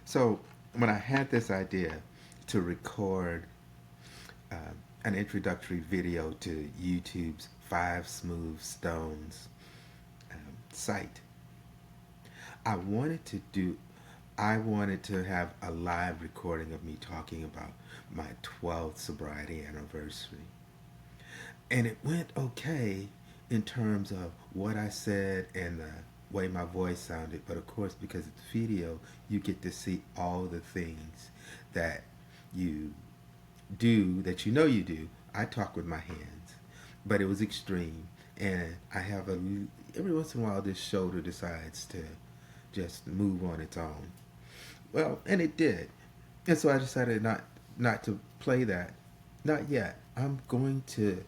So when I had this idea to record an introductory video to YouTube's Five Smooth Stones site, I wanted to do I wanted to have a live recording of me talking about my 12th sobriety anniversary. And it went okay in terms of what I said and the way my voice sounded. But of course, because it's video, you get to see all the things that you do, that you know you do. I talk with my hands, but it was extreme. And I have every once in a while, this shoulder decides to just move on its own. Well, and it did. And so I decided not to play that. Not yet. I'm going to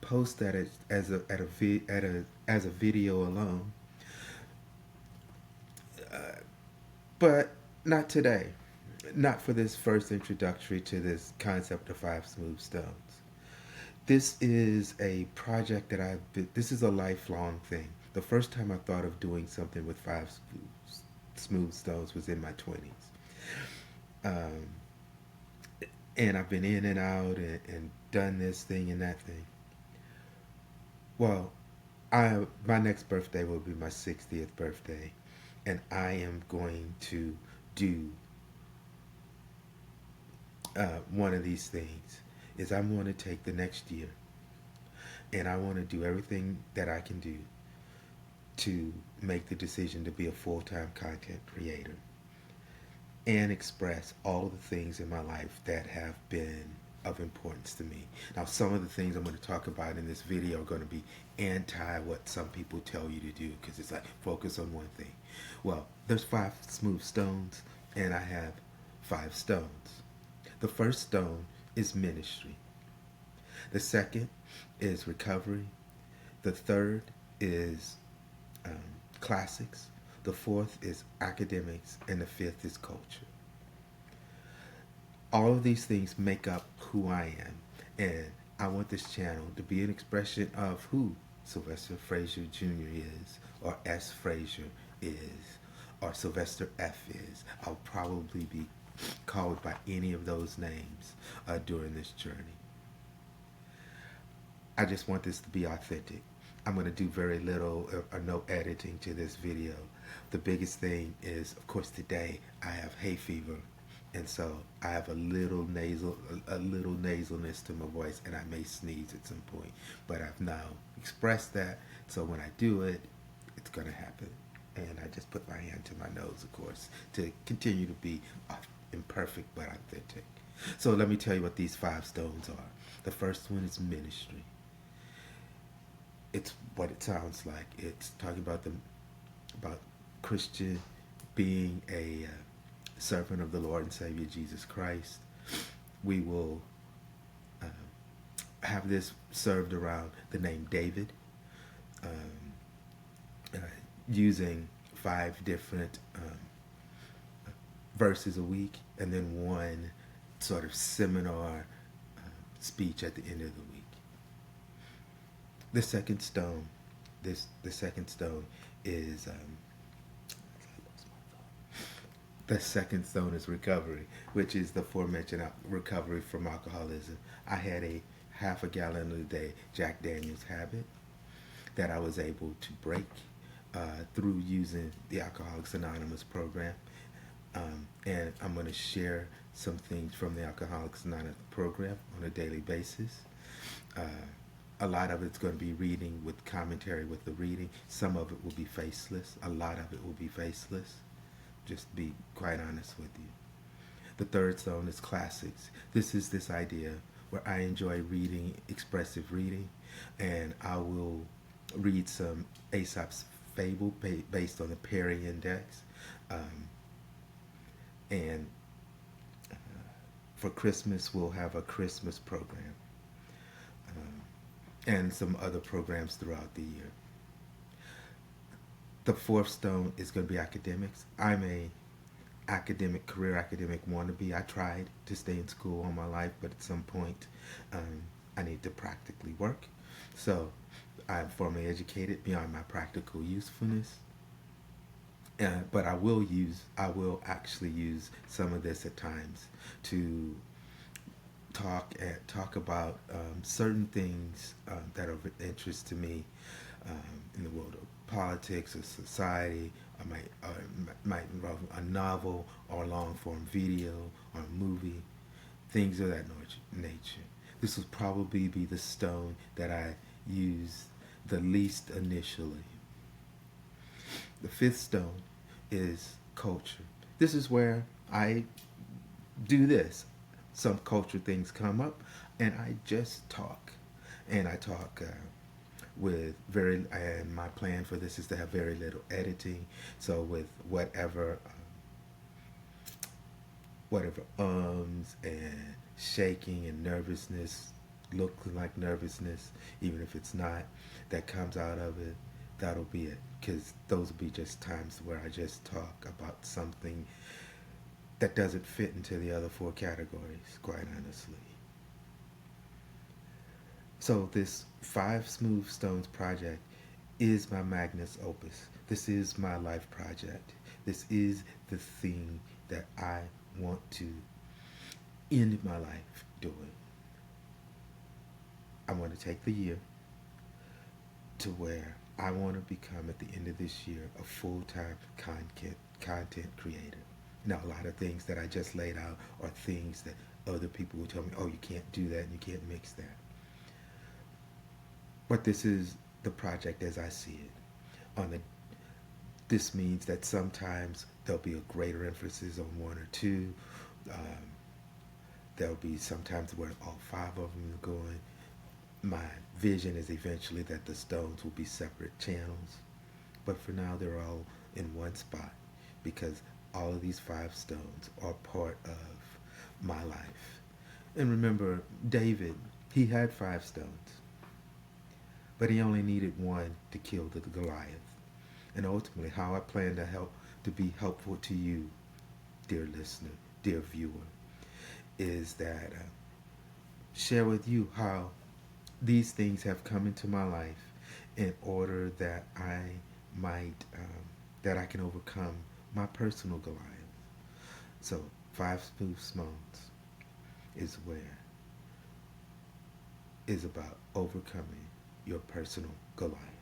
post that as a video alone, but not today. Not for this first introductory to this concept of five smooth stones. This is a project that this is a lifelong thing. The first time I thought of doing something with five smooth stones was in my 20s. Um, and I've been in and out and done this thing and that thing. Well, my next birthday will be my 60th birthday, and I am going to do one of these things. Is I'm going to take the next year, and I want to do everything that I can do to make the decision to be a full-time content creator and express all of the things in my life that have been of importance to me. Now, some of the things I'm going to talk about in this video are going to be anti what some people tell you to do, because it's like focus on one thing. Well, there's five smooth stones, and I have five stones. The first stone is ministry. The second is recovery. The third is um, classics. The fourth is academics, and the fifth is culture. All of these things make up who I am, and I want this channel to be an expression of who Sylvester Frazier Jr. is, or S. Frazier is, or Sylvester F. is. I'll probably be called by any of those names during this journey. I just want this to be authentic. I'm going to do very little or no editing to this video. The biggest thing is, of course, today I have hay fever, and so I have a little nasalness to my voice, and I may sneeze at some point. But I've now expressed that, so when I do it, it's going to happen. And I just put my hand to my nose, of course, to continue to be imperfect but authentic. So let me tell you what these five stones are. The first one is ministry. It's what it sounds like. It's talking about Christian being a servant of the Lord and Savior Jesus Christ. We will have this served around the name David, um, uh, using 5 different verses a week, and then one sort of seminar speech at the end of the week. The second stone, the second stone is the second stone is recovery, which is the aforementioned recovery from alcoholism. I had a half a gallon a day Jack Daniels habit that I was able to break through using the Alcoholics Anonymous program. And I'm going to share some things from the Alcoholics Anonymous program on a daily basis. A lot of it's going to be reading with commentary with the reading. Some of it will be faceless. A lot of it will be faceless. Just to be quite honest with you. The third zone is classics. This is this idea where I enjoy reading, expressive reading, and I will read some Aesop's fable based on the Perry Index. And for Christmas, we'll have a Christmas program, and some other programs throughout the year. The fourth stone is going to be academics. I'm a career academic wannabe. I tried to stay in school all my life, but at some point, I need to practically work. So I'm formally educated beyond my practical usefulness. But I will actually use some of this at times to talk about certain things that are of interest to me in the world of politics or society. Might involve a novel or a long form video or a movie, things of that nature. This will probably be the stone that I use the least initially. The fifth stone is culture. This is where I do this. Some culture things come up, and I just talk. And I talk with very, and my plan for this is to have very little editing. So with whatever and shaking and nervousness, looking like nervousness, even if it's not, that comes out of it, that'll be it. Because those will be just times where I just talk about something that doesn't fit into the other four categories, quite honestly. So this Five Smooth Stones project is my magnus opus. This is my life project. This is the thing that I want to end my life doing. I want to take the year to where I want to become at the end of this year a full-time content creator. Now, a lot of things that I just laid out are things that other people will tell me, oh, you can't do that and you can't mix that. But this is the project as I see it. This means that sometimes there'll be a greater emphasis on one or two. Um, there'll be sometimes where all five of them are going. My vision is eventually that the stones will be separate channels. But for now, they're all in one spot because all of these five stones are part of my life. And remember, David, he had five stones, but he only needed one to kill the Goliath. And ultimately, how I plan to be helpful to you, dear listener, dear viewer, is that share with you how these things have come into my life in order that that I can overcome my personal Goliath. So, Five Smooth Stones is about overcoming your personal Goliath.